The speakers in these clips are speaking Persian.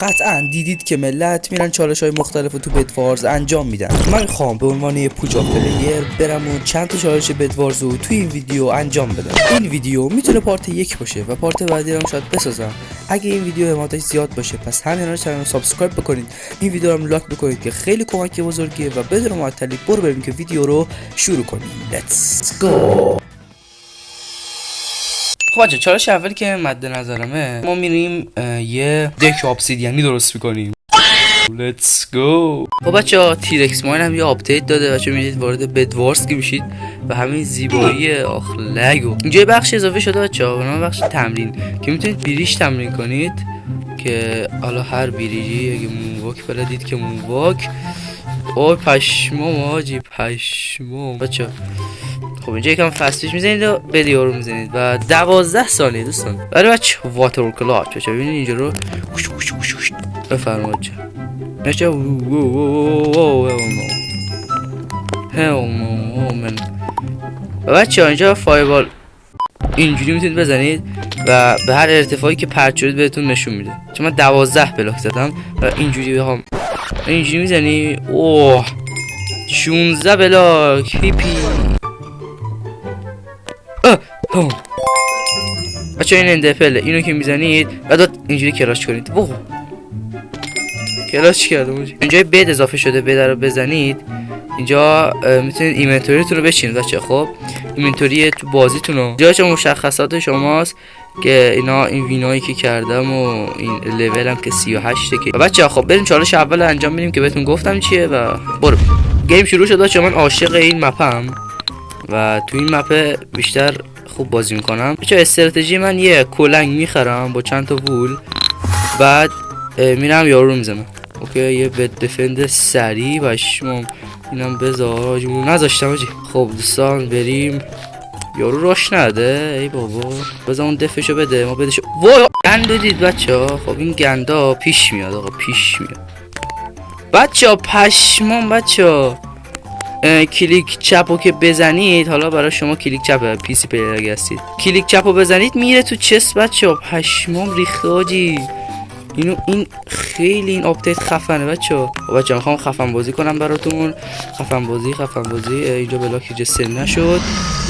قطعا دیدید که ملت میرن چالش های مختلف رو تو بدوارز انجام میدن. من میخوام به عنوان یه پوجا پلیر برم و چند تا چالش بدوارز رو توی این ویدیو انجام بدم. این ویدیو میتونه پارت 1 باشه و پارت بعدی رو شاید بسازم. اگه این ویدیو حمایتش زیاد باشه پس همین چنل رو سابسکرایب بکنید، این ویدیو رو لایک بکنید که خیلی کمک بزرگیه و بدون معطلی برو بریم که ویدیو رو شروع کنیم. Let's go. خب بچه چالش اولی که مد نظرمه، ما میریم یه دک ابسیدیانی درست میکنیم. Let's go. خب بچه تیرکس ماین هم یه آپدیت داده. بچه میرید وارد بدوارز که میشید و همین زیبایی آخلگو اینجا یه بخش اضافه شده بچه ها، به بخش تمرین که میتونید بیریش تمرین کنید که حالا هر بیریجی اگه مونواک بلدید که مونواک اوه پشمام آجی پشمام بچه. خب اینجا یکم فستش میزنید و بدیو رو میزنید و 12 ثانیه دوستان برای بچه واتر کلاچ بچه ببینید اینجا رو بفرمایید بچه نشه و بچه اینجا فایبال اینجوری میتونید بزنید و به هر ارتفاعی که پرت شدید بهتون نشون میده. چون من 12 بلاک زدم و اینجوری بخوام اینجوری میزنی اوه 16 بلاک هیپی. بچه این اندپله اینو که میزنید بعد اینجوری کلاش کنید. اوه کلاش کردم. اینجا بید اضافه شده، بید رو بزنید اینجا میتونید اینونتوریتون رو بچینید بچه. خب اینونتوری تو بازیتون رو اینجا چه مشخصات شماست که اینا این وینایی که کردم و این لول هم که 38 که بچه. خب بریم چالش اول انجام بدیم که بهتون گفتم چیه و برو گیم شروع شد. بچه من عاشق این مپم و تو این مپ بیشتر خوب بازی میکنم. بچه استراتژی من یه کلنگ میخرم با چند تا وول، بعد میرم یارو رو میزنم. اوکی یه بد دفند سری بشمام اینم بذار آجیمون نذاشتم آجی. خب دوستان بریم یارو راش نده ای بابا بذار اون دفشو بده ما بدشو. وای گند دید بچه ها. خب این گندا پیش میاد آقا پیش میاد بچه ها پشمام بچه ها. کلیک چپو که بزنید حالا برای شما کلیک چپ پی سی پلیر اگه هستید کلیک چپو بزنید میره تو چست بچه ها. پشمام ریخته آجی. این خیلی این آپدیت خفنه بچه ها. بچه میخوام خفن بازی کنم براتون. خفن بازی اینجا بلاک اینجا سن نشد.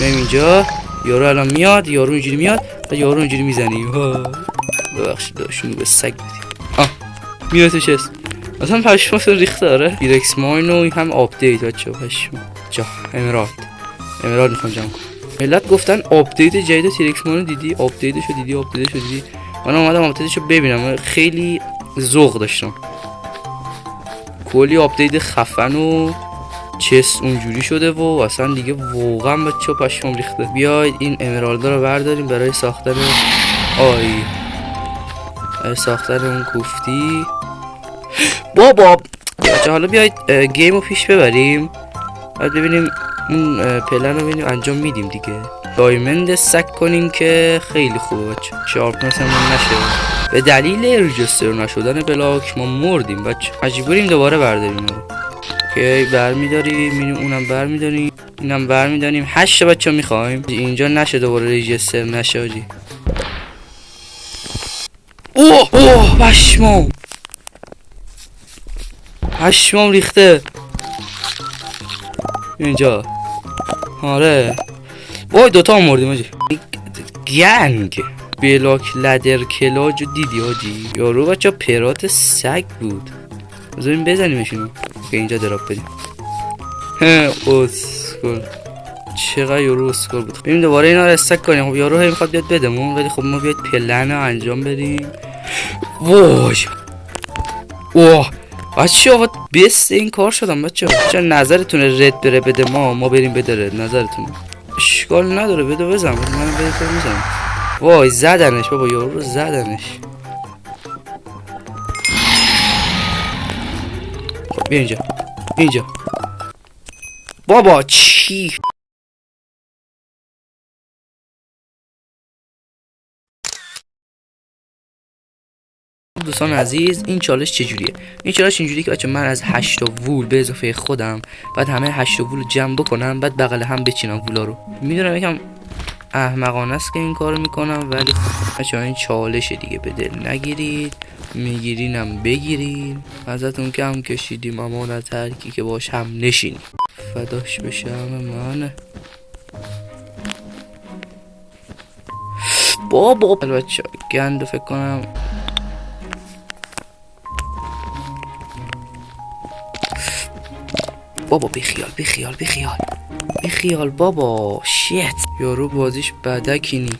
میام اینجا یارو الان میاد، یارو اینجوری میاد و یارو اینجوری میزنی. ببخشید داشتون به سگ بدید میره تو چست مثلا پشماتون ریخته. داره تیرکس ماین و این هم آپدیت بچه پشما جا امرالد میخوام جمع کنم. ملت گفتن آپدیت جدید تیرکس ماین دیدی؟ آپدیتشو دیدی؟ من اومدم آپدیتشو ببینم خیلی ذوق داشتم. کلی آپدیت خفن و چست اونجوری شده و اصلا دیگه واقعا بچه پشمام ریخته. بیاید این امرالدا رو برداریم برای ساختن ساختن اون کوفتی بابا. حالا بیاید گیم رو پیش ببریم بعد ببینیم اون پلن رو ببینیم انجام میدیم دیگه. دایمند سک کنیم که خیلی خوبه بچه. شارپنس هم نشه به دلیل ریجستر نشدن بلاک ما مردیم بچه. مجبوریم دوباره برداریم رو که برمیداریم میریم اونم برمیداریم اینم برمیداریم. 8 بچه میخوایم اینجا نشه دوباره ریجستر نشه آجی. اوه پشمام ریخته اینجا. آره وای دوتا مردیم آجی. گنگ بلاک لدر کلاج دیدی آجی. یارو بچه پرات سگ بود. بذاریم بزنیمشونو که اینجا دراپ بدیم. اسکول چقدر یارو اسکول بود. بریم دوباره اینا رو استک کنیم. خب یارو میخواد بیاد بدمون ولی خب ما بیاد پلن رو انجام بدیم. وای اوه بچه ها بست این کار شدم بچه ها. چه نظرتونه رد بره بده ما بریم بده رد؟ نظرتونه؟ اشکال نداره بده بزن من بده تو میزنم. وای زدنش بابا یارو رو زدنش. خب بیا اینجا بابا چی دوستان عزیز این چالش چجوریه؟ این چالش اینجوریه که بچه من از 8 تا وول به اضافه خودم بعد همه 8 تا وول رو جمع بکنم بعد بغل هم بچینم وولا رو. میدونم یکم احمقانه است که این کارو میکنم، ولی بچه‌ها این چالشه دیگه، به دل نگیرید، میگیرینم بگیرین، ازتون کم کشیدیم امانت هر کی که باش هم نشینی. فداش بشم من بابا. بچه گندو فکر کنم بابا، بیخیال بابا. شیت یارو بازیش بدکینی.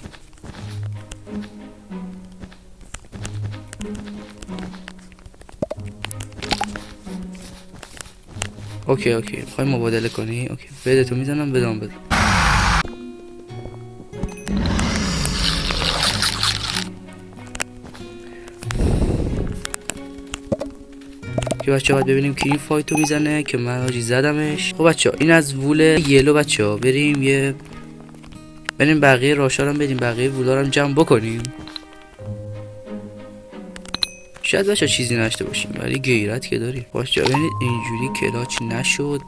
اوکی میخوای مبادله کنی؟ اوکی بده، تو میزنم بدم بده. که بچه باید ببینیم که این فایتو میزنه که من آجی زدمش. خب بچه این از وول یلو. بچه ها بریم بقیه راشا رو بدیم، بقیه وولا رو جمع بکنیم. شاید بچه چیزی نشته باشیم ولی غیرت که داریم. بچه ببینید اینجوری کلاچ نشد.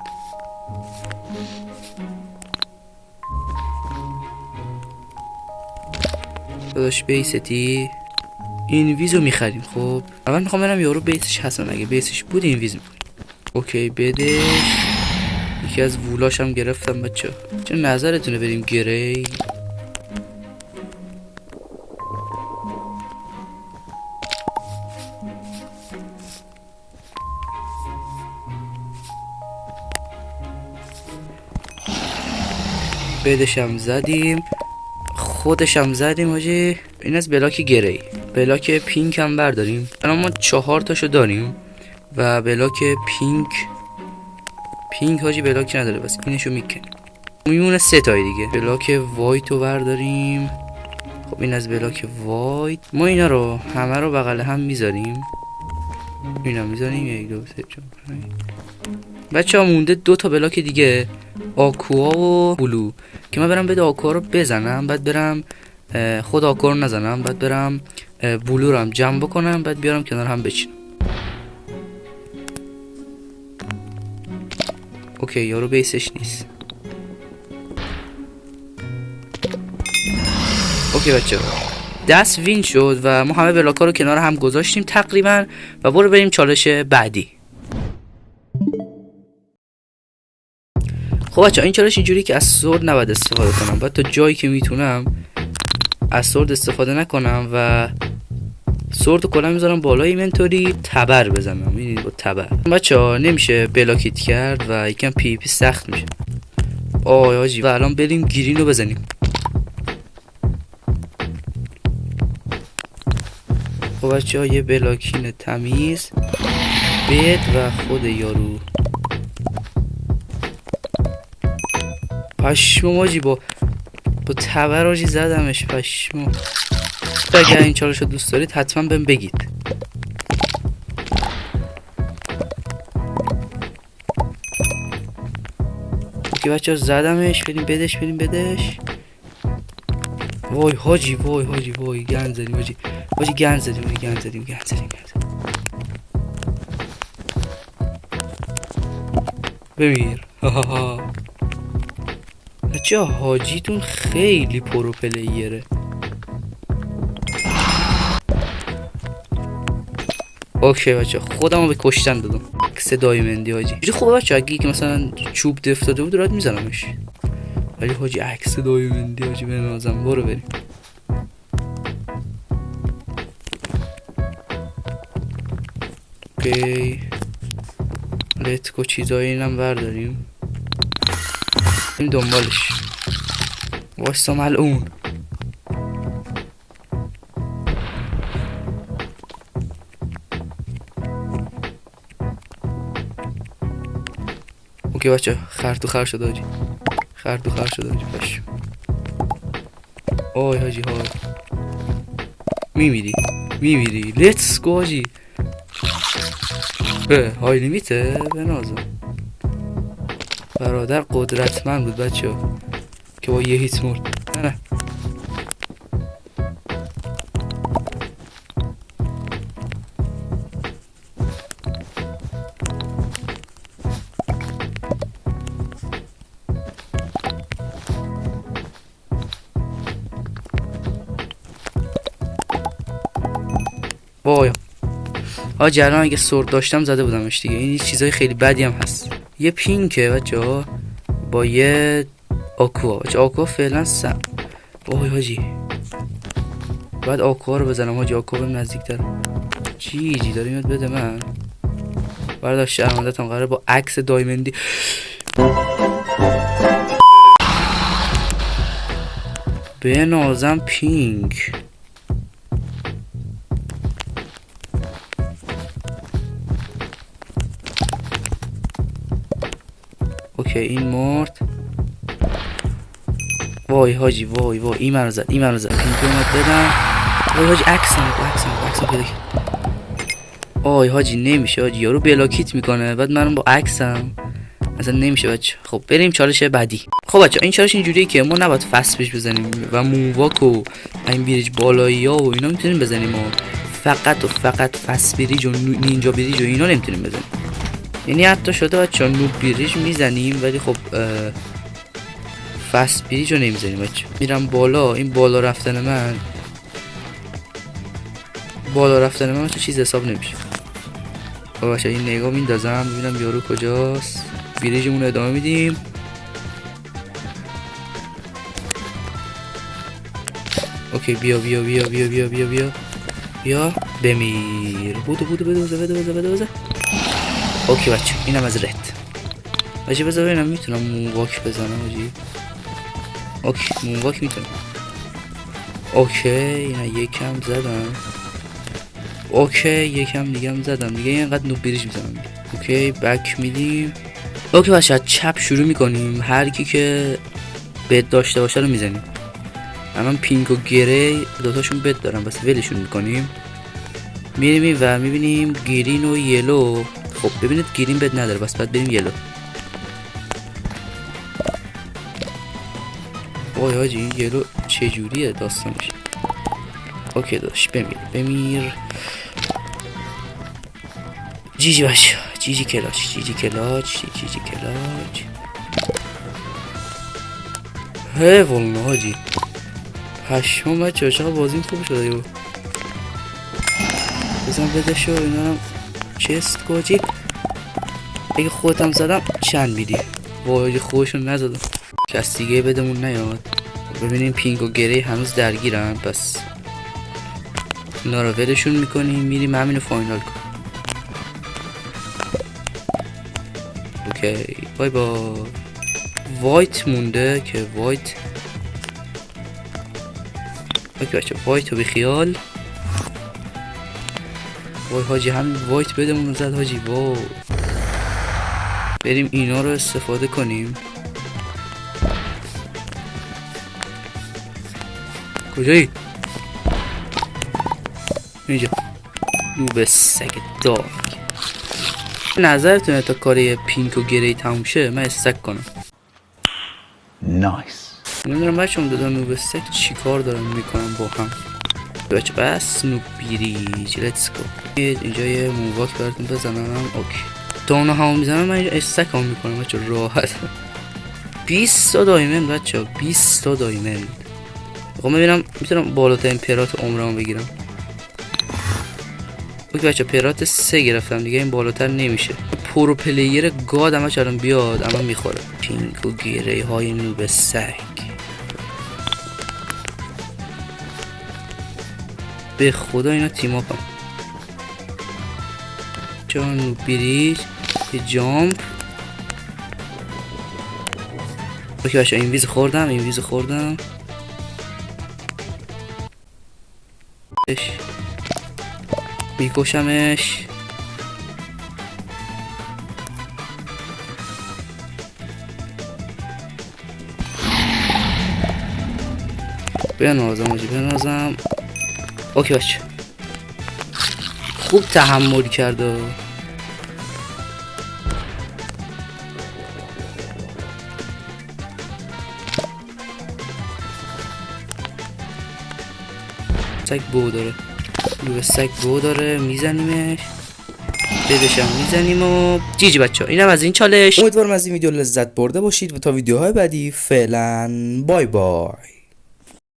داداش بیستی این ویزو میخریم. خب اول میخوام برم یارو بیسش هستن، اگه بیسش بود این ویز میکنیم. اوکی بدش. یکی از وولاش هم گرفتم. بچه چه نظرتونه بریم گری؟ بدشم زدیم، خودشم زدیم آجی. این از بلاک گری. بلاک پینک هم برداریم. الان ما 4 تاشو داریم و بلاک پینک حاجی بلاک نداره، بس اینشو میکنیم، میمونه 3 تای دیگه. بلاک وایت رو برداریم. خب این از بلاک وایت. ما اینا رو همه رو بغل هم میذاریم. اینا میذاریم 1 2 3 4 5. بچه ها مونده 2 تا بلاک دیگه، آکوا و بلو، که من برم بده آکوا رو بزنم، بعد برم خود آکوا رو نزنم، بعد برم بلو رو هم جمع بکنم، بعد بیارم کنار هم بچینم. اوکی یارو بیسش نیست. اوکی بچه دست وین شد و ما همه بلاکا رو کنار هم گذاشتیم تقریبا و برو بریم چالش بعدی. خب بچه این چالش اینجوری که از سورد نباید استفاده کنم، باید تا جایی که میتونم از سورد استفاده نکنم و سورد کلا میذارم بالای اینونتوری، تبر بزنم. میدونید با تبر بچه ها نمیشه بلاکیت کرد و یکم پی پی سخت میشه. آی آجی و الان بریم گرین رو بزنیم. خب بچه ها یه بلاکین تمیز بید و خود یارو پشمو ماجی با تبر آجی زدمش. پشمو. اگر این چالش رو دوست دارید حتما بهم بگید. اوکی بچه ها زدمش. بریم بدش. وای حاجی وای گند زدیم حاجی گند زدیم. بمیر. بچه حاجیتون خیلی پرو پلیره. اوکی بچه خودمو به کشتن دادم. عکس دایمندی حاجی. خوبه بچه اگه که مثلا چوب دفت داده بود رات میزنمش، ولی حاجی عکس دایمندی حاجی بنازم. برو بریم. اوکی لتکو چیزایی اینم برداریم. این دنبالش واسه ملعون. اوکی بچه خر تو خر شد حاجی. پشم. آی حاجی های میمیری. لیتس گو حاجی. های لیمیته بنازم. برادر قدرتمند بود بچه ها که با یه هیت مرد. نه وای حاجی الان اگه سورد داشتم زده بودمش دیگه. این چیزای خیلی بدی هم هست. یه پینکه بچه‌ها با یه آکوا. آکوا فعلا وای حاجی بعد آکوا رو بزنم حاجی. آکوا بهم نزدیک‌تر. چی داره میاد بده من. برداشت شرمندتم قراره با عکس دایمندی به نازم پینک. اوکی این مرد. وای حاجی وای این منو زد پینک اومد بدم. وای حاجی عکسم پیدا کرد. وای حاجی نمیشه حاجی یارو بلاکیت میکنه بعد منم با عکسم اصلا نمیشه بچه. خب بریم چالش بعدی. خب بچه این چالش اینجوریه که ما نباید فست پیش بزنیم و مونواک و این بریج بالایی ها و اینا میتونیم بزنیم ما فقط فست بریج و نینجا بریج و اینا نمیتونیم بزنیم. یعنی حتی شده بچه نوب بریج میزنیم ولی خب فست بریج رو نمیزنیم بچه. میرم بالا. این بالا رفتن من بچه چیز حساب نمیشه. خب بچه این نگاه میندازم ببینم یارو کجاست. بریجمون ادامه میدیم. اوکی بیا بمیر. بوده. اوکی بچه اینم از رد. بچه بذار ببینم میتونم مونواک بزنم حاجی. اوکی مونواک میتونم. اوکی اینا یکم زدم. اوکی یکم دیگه هم زدم دیگه. اینقدر نوب بریج میزنم. اوکی بک میدیم. اوکی بچه چپ شروع میکنیم. هر کی که بد داشته باشه رو میزنیم. الان پینک و گری دوتاشون بد دارن بس ولشون میکنیم. میریم و میبینیم گرین و یلو. خب ببینید گرین بد نداره بس بعد بریم یلو. وای حاجی این یلو چجوریه داستانش. اوکی داشت بمیر. جیجی باشه. جیجی کلاچ. هی والله حاجی پشمام بچه چقدر بازیم خوب شده یو. بزن بده شو اینا هم چست گاجی. اگه خودم زدم چند میدی. وای خودشون نزدم. کس دیگه بدمون نیاد. ببینیم پینک و گری هنوز درگیرن پس اینا رو ولشون میکنیم. میریم همینو فاینال کن. اوکی بای وایت مونده که وایت. اوکی بچه وایت رو بخیال. وای حاجی همین وایت بدمون رو زد حاجی. وای بریم اینا رو استفاده کنیم. کجایی؟ اینجا. نوب سگ داگ. نظرتونه تا کاری پینک و گری تموم شه من استک کنم. نایس. نمیدونم بچه هم دادن نوب سگ چی کار دارن میکنن با هم. بچه بس نوب بریج لیتس گو. اینجا یه مونواک براتون بزنم. اوکی تا اونا همون میزنم من اینجا استک هم میکنم بچه راحت. 20 تا دایمند بچه 20 تا دایمند. خب ببینم میتونم بالاترین پرات عمرم بگیرم. اوکی بچه پرات 3 گرفتم دیگه این بالاتر نمیشه. پرو پلیر گاد همه چرم بیاد اما میخوره. پینک و گیره های نوب سگ. به خدا اینا تیم اپم. چون نوب بریج یه جامپ. اوکی بچه این ویز خوردم. میکشمش. بنازم. اوکی بچه خوب تحمل کرده. سگ بو داره میزنیمش. بدشم میزنیم و جیجی بچه ها اینم از این چالش. امیدوارم از این ویدیو لذت برده باشید و تا ویدیوهای بعدی فعلا بای بای.